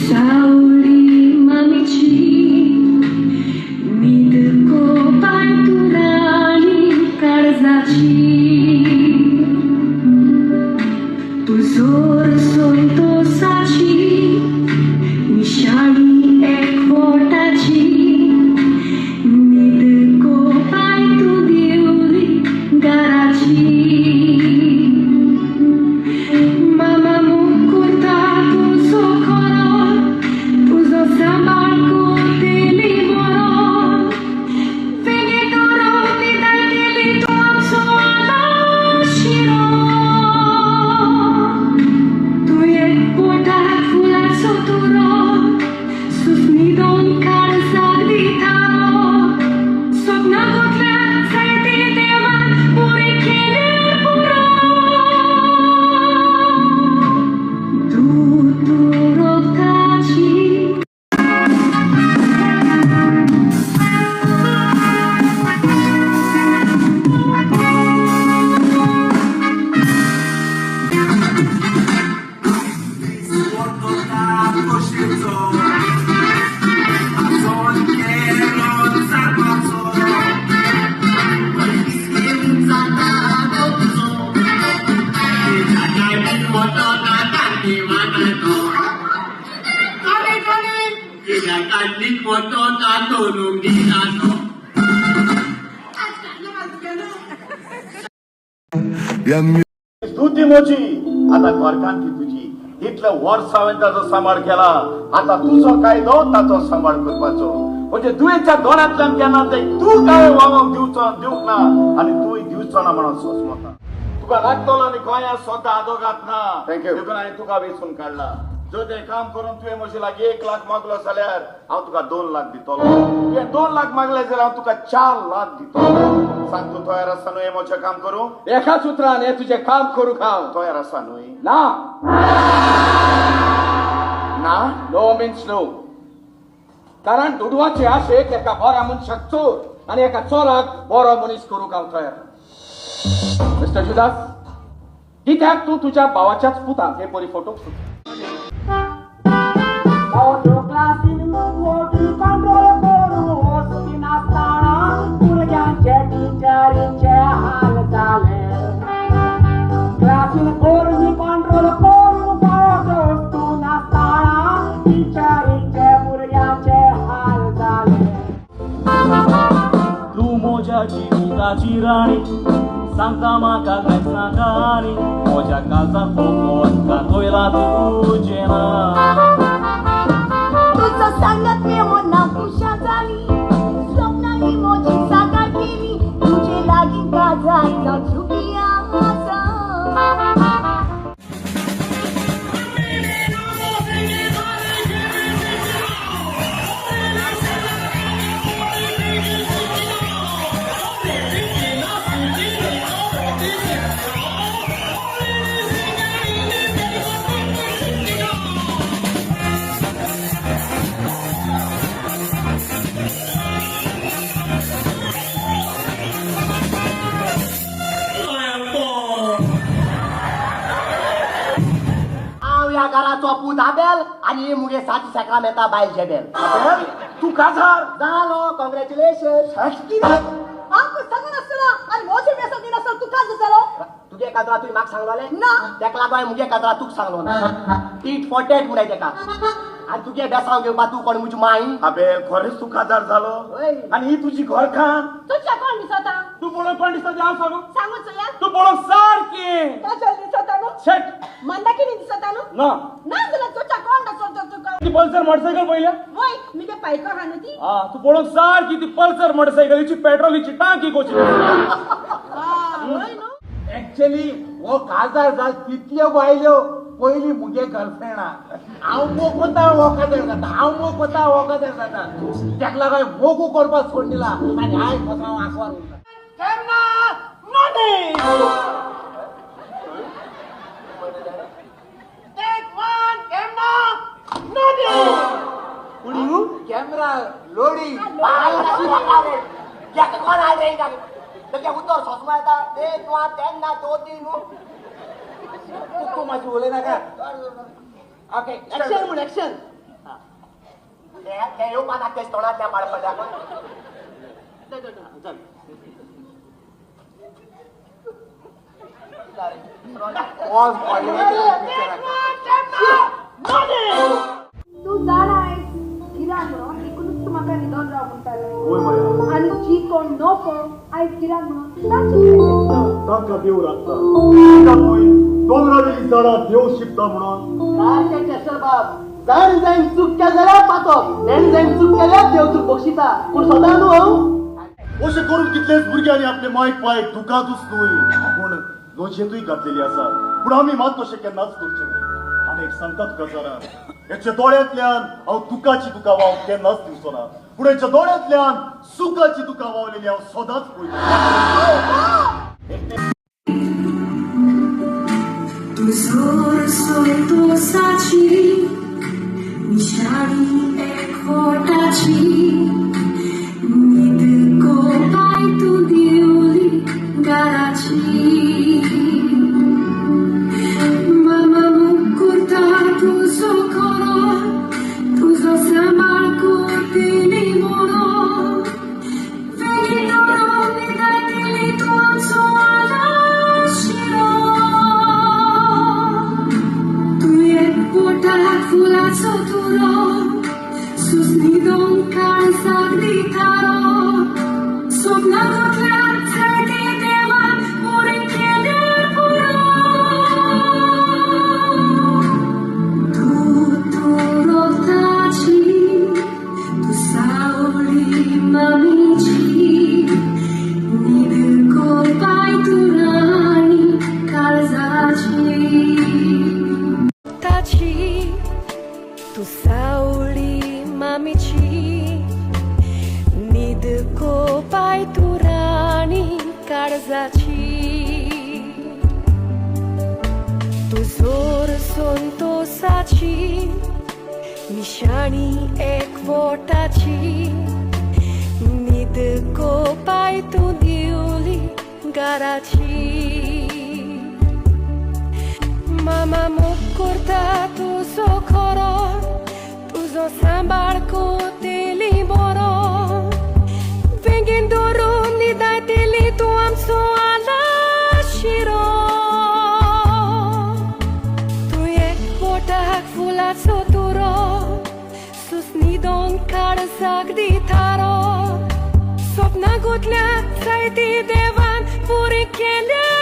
सावली मामीची न्हीद कोपाय तुराली काळजाची तू जोर संतोषाची निशाणी एकवटाची न्हीद कोपाय तू दिवली घराची मामा मुकुता तुझो खरो तुझो सांभाळ करतेली बरो वेगे दोरो विदाय केली तू आमचो आशिरो तू एक पोटाक फुलाचो तुरो सुस्मी दोन काळजाक दितारो स्वप्नां गुंतल्या जायते देवान पुरी केल्यार पुरो स्तुती मोची आता घरकांती तुझी इतलं वर्ष हांवें ताचो सांबाळ केला आता तुजो कायदो ताचो सांबाळ करपाचो म्हणजे दुयेच्या दोनांतल्यान केन्ना तूं काय वागोवंक दिवंक ना आनी तूंय दिवचो ना म्हणून सोसमता तुका लागतलो आनी गोंयांत स्वता आदोगात ना देखून हांवें तुका वेचून काडला जो ते काम करून तुवें म्हजे लागीं 1 लाख मागलो जाल्यार हांव तुका 2 लाख दितलो तुवें 2 लाख मागले जाल्यार हांव तुका 4 लाख दितलो सांग तूं तयार आसा न्हू हें म्हजें काम करूं एका सुत्रान हें तुजें काम करूंक हांव तयार आसा न्हू ना ना नो मिन्स नो कारण दुडवाचे आशेक एका बऱ्या मनशाक चोर आनी एका चोराक बरो मनीस करूंक हांव तयार मिस्टर जुदास कित्याक तूं तुज्या भावाच्याच पुताक हे परी फोटो तू मोज्या जिविताची राणी सांगता म्हाका कांय नाकानी म्हज्या काळजाक फोकोत कातोयला तुजें नांव तुझो सांगत मेवना खुशा जाली स्वप्नांनी मोजी साकार केली तुजे लागीं काळजांत झुकी आसा घराचो पूत आबेल आणि मुगे साची सकाळ येता बायल जेबेल तू काजार जालो कॉंग्रॅच्युलेशन आमकां सांगून आसतना आनी मोजे मेसो दिन आसतना तूं काज जालो तुगे काजरा तुवें म्हाका सांगलोले ना तेका लागून हांवें मुगे काजरा तुका सांगलो ना टीट फॉर टेट म्हणून तेका आनी तुगे बेसांव घेवपा तूं कोण म्हजी माई अबे खरेंच तू काजार जालो आनी ही तुजी घरखान तुझ्या कोण दिसता तू पळोवन कोण दिसता हांव सांगू सांगूच या तू पळोवन सारकी ताजल दिसता न्हू शेट मंदाकिनी दिसता न्हू ना ना जाल्यार तुझ्या कोण दिसता तुका ती पल्सर मोटरसायकल पळयल्या वय मिगे पायको हा न्हू ती तू पळोवन सारकी ती पल्सर मोटरसायकलीची पेट्रोलीची टांकी कोची वय न्हू एक्चुअली वो काजार जाल तितल्यो बायल्यो पयली मुगे गर्लफ्रेंडा हांव मोग कोता हो काजार जाता हांव मोग कोता हो काजार जाता तेका लागून मोगू करपाक सोड दिला आनी हांव फसांव आसवार उरता केन्ना नोनी टेक वन केन्ना नोनी कुडियू कॅमेरा लोडी याका कोण आय रे तेगे उतर सोसमा येता ते तुवा तेन्ना तो ती न्हू तू माझी उलय नाका ओके एक्शन म्हण एक्शन ते येवपा दाखतेस तोंडांतल्या पाडपड्याक चल पॉज तू जाण आहेस गिराण म्हणून एकूणच म्हाका निदोन राव म्हणटाले होय माया आणि जी कोण नको आयज गिराण म्हणून तांचे तांकां देव राखता कित्याक न्हय दोंगरावेली झाडां देव शिकता म्हणून सारकें चेसर बाब जाण जायन चूक केल्या जाल्यार पातोप नेण जायन चूक केल्यार देव चूक बक्षिता पूण सदां न्हू हांव अशें करून कितलेच भुरग्यांनी आपले मायक पायक दुखातूच न्हय पूण लोचयेतूय घातलेली आसा पूण आमी मात तशें केन्नाच करचें न्हय आनी एक सांगतात गजारान हेच्या दोळ्यांतल्यान हांव दुखाची दुका वाव केन्नाच दिवचो ना पूण हेच्या दोळ्यांतल्यान सुखाची दुका वावलेली हांव सदांच पळयता Tuzour soltosaci, nishani ekvotaci, nidko paitu diuli garaci. Mama mukurta tuzo koro, tuzo samarku tili moro, veni doro nidai tili tuam soala shiro. Fulato duro, sus nidon calza gritaro, sopnato clase di devan, ore chieder puro. Tu rotaci, tu sauli mamici, nidko pai tu rani calzaci. Tu sauli mamici, nidko pai tu rani karzaci. Tu zor sonto saci, nishani ekvotaci, nidko pai tu diuli garaci. Mama mukurta tu socorro, tuzo sambarco te liboro, vengendo rundi dai te li tuam so ala shiro. Tu ek botak fulat soturo, sus nidon karsak ditaro, sopna gutля sai ti devan puri kele.